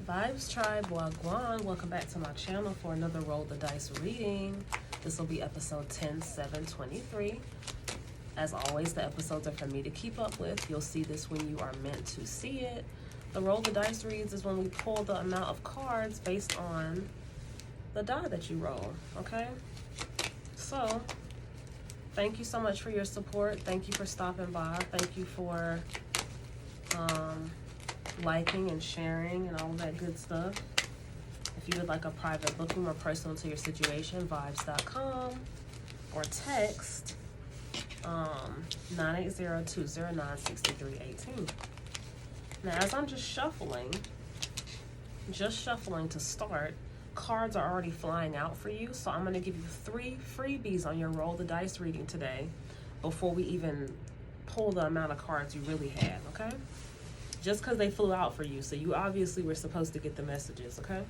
Vibes Tribe, Wagwan. Welcome back to my channel for another Roll the Dice reading. This will be episode 10/7/23. As always, the episodes are for me to keep up with. You'll see this when you are meant to see it. The Roll the Dice reads is when we pull the amount of cards based on the die that you roll, okay? So, thank you so much for your support. Thank you for stopping by. Thank you for liking and sharing and all of that good stuff. If you would like a private booking or personal to your situation, vibes.com or text 980-209-6318. Now, as I'm just shuffling to start, cards are already flying out for you, so I'm going to give you 3 freebies on your Roll the Dice reading today before we even pull the amount of cards you really have, okay? Just because they flew out for you, so you obviously were supposed to get the messages, okay?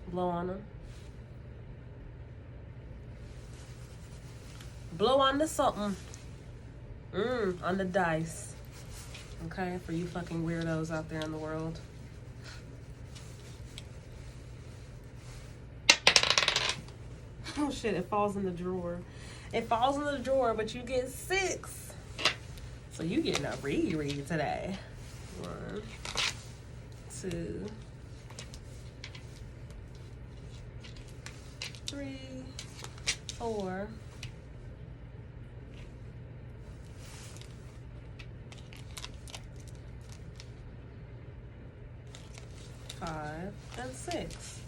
Blow on them. Blow on the something. On the dice. Okay, for you fucking weirdos out there in the world. Oh shit, it falls in the drawer. It falls in the drawer, but you get 6. So you getting a reread today. 1, 2, 3, 4, 5, and 6.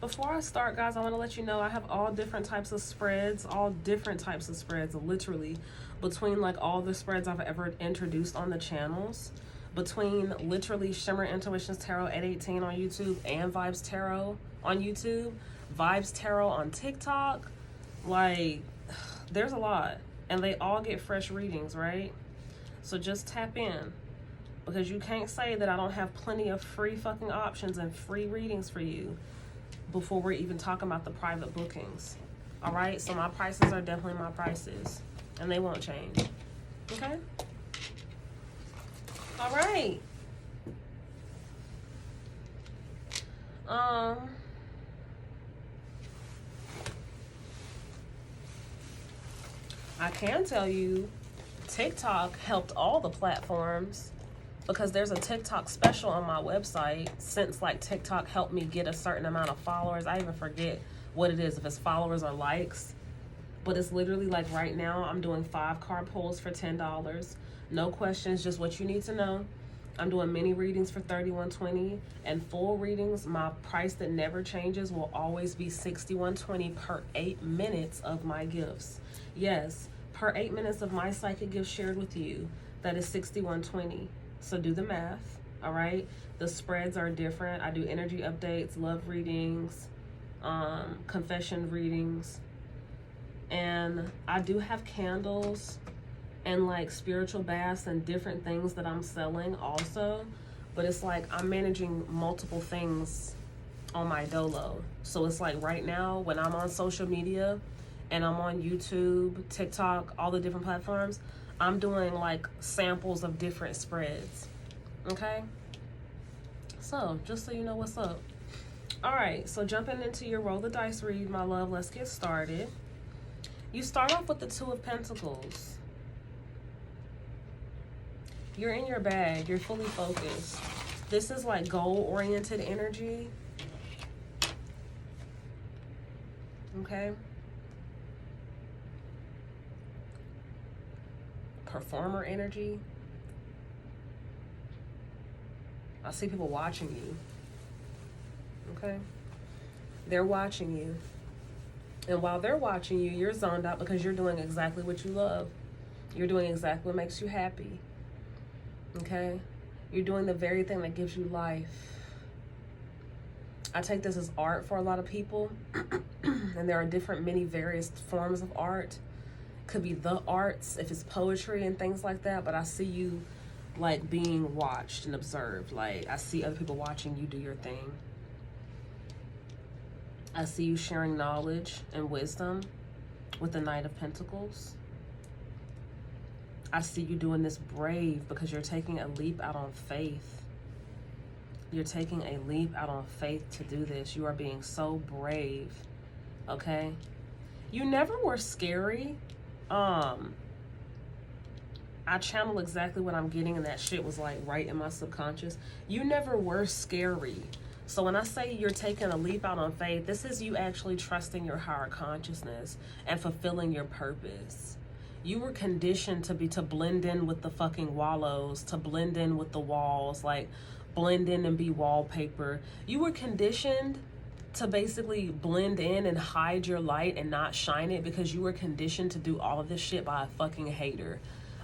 Before I start, guys, I want to let you know I have all different types of spreads, literally, between like all the spreads I've ever introduced on the channels, between literally Shimmer Intuitions Tarot 818 on YouTube and Vibes Tarot on YouTube, Vibes Tarot on TikTok. Like, there's a lot, and they all get fresh readings, right? So just tap in, because you can't say that I don't have plenty of free fucking options and free readings for you before we're even talking about the private bookings. All right, so my prices are definitely my prices, and they won't change. Okay? All right. I can tell you TikTok helped all the platforms, because there's a TikTok special on my website since like TikTok helped me get a certain amount of followers. I even forget what it is, if it's followers or likes, but it's literally like right now I'm doing 5 card pulls for $10. No questions, just what you need to know. I'm doing mini readings for $31.20, and full readings, my price that never changes, will always be $61.20 per 8 minutes of my gifts. Yes, per 8 minutes of my psychic gifts shared with you, that is $61.20. So do the math, all right? The spreads are different. I do energy updates, love readings, confession readings, and I do have candles and like spiritual baths and different things that I'm selling also, but it's like I'm managing multiple things on my dolo. So it's like right now when I'm on social media and I'm on YouTube, TikTok, all the different platforms, I'm doing like samples of different spreads, okay? So just so you know what's up. All right, so jumping into your Roll the Dice read, my love, let's get started. You start off with the 2 of Pentacles. You're in your bag, you're fully focused. This is like goal-oriented energy, okay? Performer energy. I see people watching you, okay? They're watching you, and while they're watching you, you're zoned out because you're doing exactly what you love. You're doing exactly what makes you happy, okay? You're doing the very thing that gives you life. I take this as art for a lot of people, and there are many various forms of art. Could be the arts, if it's poetry and things like that, but I see you like being watched and observed. Like, I see other people watching you do your thing. I see you sharing knowledge and wisdom with the Knight of Pentacles. I see you doing this brave because you're taking a leap out on faith. You're taking a leap out on faith to do this. You are being so brave, okay? You never were scary. I channel exactly what I'm getting, and that shit was like right in my subconscious. You never were scary. So when I say you're taking a leap out on faith, this is you actually trusting your higher consciousness and fulfilling your purpose. You were conditioned to blend in with the fucking wallows, to blend in with the walls, like blend in and be wallpaper. You were conditioned to basically blend in and hide your light and not shine it because you were conditioned to do all of this shit by a fucking hater.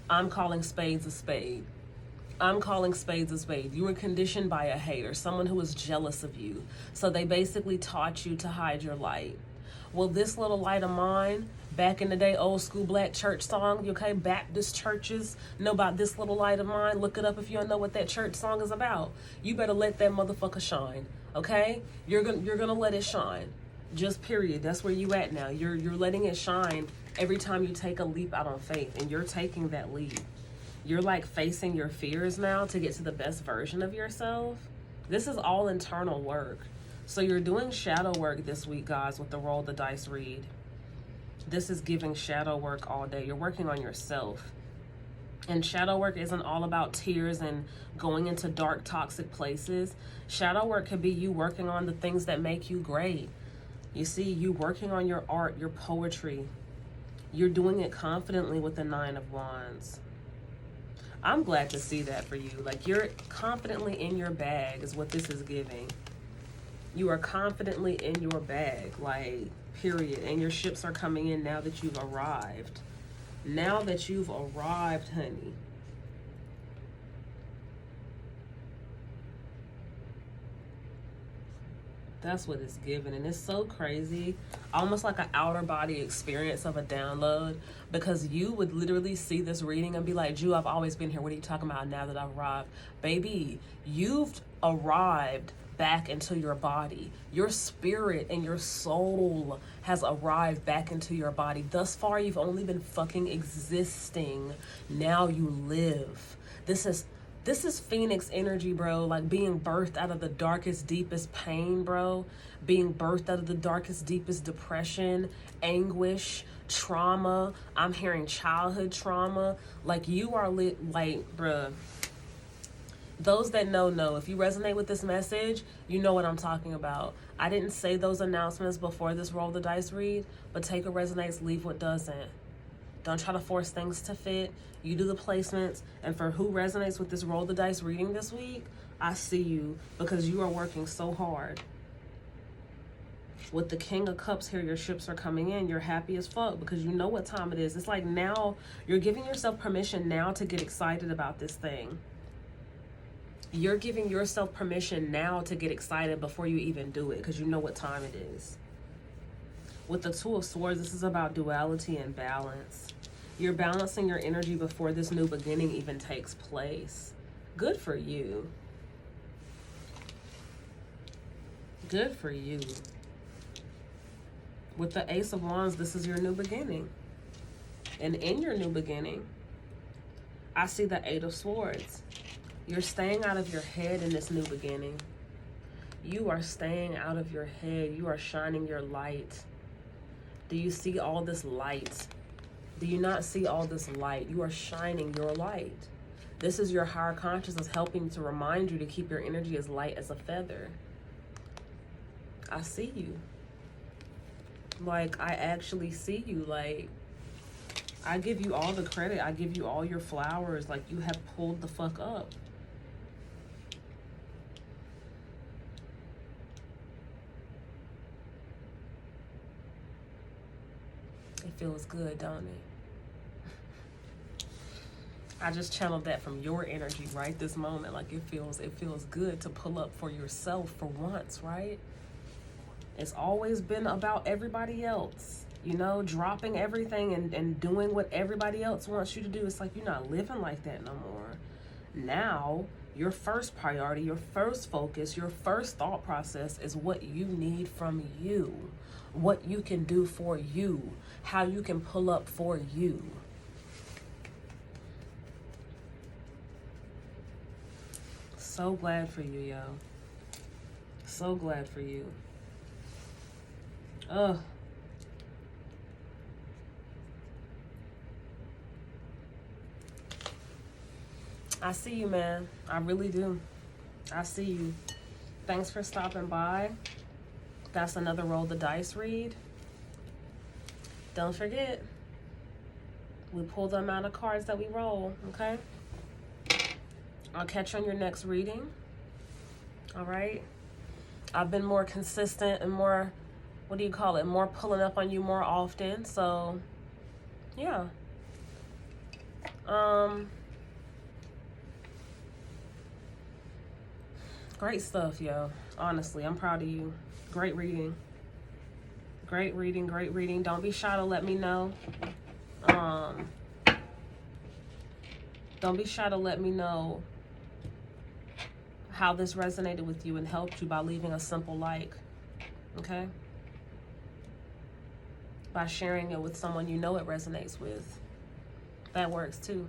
I'm calling spades a spade. I'm calling spades a spade. You were conditioned by a hater, someone who was jealous of you. So they basically taught you to hide your light. Well, this little light of mine, back in the day, old school black church song, okay? Baptist churches know about this little light of mine. Look it up if you don't know what that church song is about. You better let that motherfucker shine, okay? You're gonna let it shine. Just period. That's where you at now. You're letting it shine every time you take a leap out on faith, and you're taking that leap. You're like facing your fears now to get to the best version of yourself. This is all internal work. So you're doing shadow work this week, guys, with the roll the dice read. This is giving shadow work all day. You're working on yourself. And shadow work isn't all about tears and going into dark, toxic places. Shadow work could be you working on the things that make you great. You see, you working on your art, your poetry. You're doing it confidently with the 9 of Wands. I'm glad to see that for you. Like, you're confidently in your bag is what this is giving. You are confidently in your bag, like, period. And your ships are coming in now that you've arrived. Now that you've arrived, honey. That's what it's giving. And it's so crazy. Almost like an outer body experience of a download. Because you would literally see this reading and be like, Jew, I've always been here. What are you talking about now that I've arrived? Baby, you've arrived back into your body. Your spirit and your soul has arrived back into your body. Thus far, you've only been fucking existing. Now you live. This is Phoenix energy, bro. Like being birthed out of the darkest, deepest pain, bro. Being birthed out of the darkest, deepest depression, anguish, trauma. I'm hearing childhood trauma. Like you are like, bruh. Those that know. If you resonate with this message, you know what I'm talking about. I didn't say those announcements before this roll the dice read, but take what resonates, leave what doesn't. Don't try to force things to fit. You do the placements. And for who resonates with this roll the dice reading this week, I see you because you are working so hard. With the King of Cups here, your ships are coming in. You're happy as fuck because you know what time it is. It's like now you're giving yourself permission now to get excited about this thing. You're giving yourself permission now to get excited before you even do it because you know what time it is. With the Two of Swords, this is about duality and balance. You're balancing your energy before this new beginning even takes place. Good for you. Good for you. With the Ace of Wands, this is your new beginning. And in your new beginning, I see the 8 of Swords. You're staying out of your head in this new beginning. You are staying out of your head. You are shining your light. Do you see all this light? Do you not see all this light? You are shining your light. This is your higher consciousness helping to remind you to keep your energy as light as a feather. I see you. Like, I actually see you. Like, I give you all the credit. I give you all your flowers. Like, you have pulled the fuck up. It feels good, don't it? I just channeled that from your energy right this moment. Like it feels good to pull up for yourself for once, right? It's always been about everybody else, you know, dropping everything and doing what everybody else wants you to do. It's like you're not living like that no more. Now, your first priority, your first focus, your first thought process is what you need from you, what you can do for you, how you can pull up for you. So glad for you, yo. So glad for you. Ugh. I see you, man. I really do. I see you. Thanks for stopping by. That's another roll the dice read. Don't forget, we pull the amount of cards that we roll, okay? I'll catch you on your next reading. All right? I've been more consistent and more, what do you call it? More pulling up on you more often. So, yeah. Great stuff, yo. Honestly, I'm proud of you. Great reading. Great reading, great reading. Don't be shy to let me know. Don't be shy to let me know how this resonated with you and helped you by leaving a simple like, okay? By sharing it with someone you know it resonates with. That works too.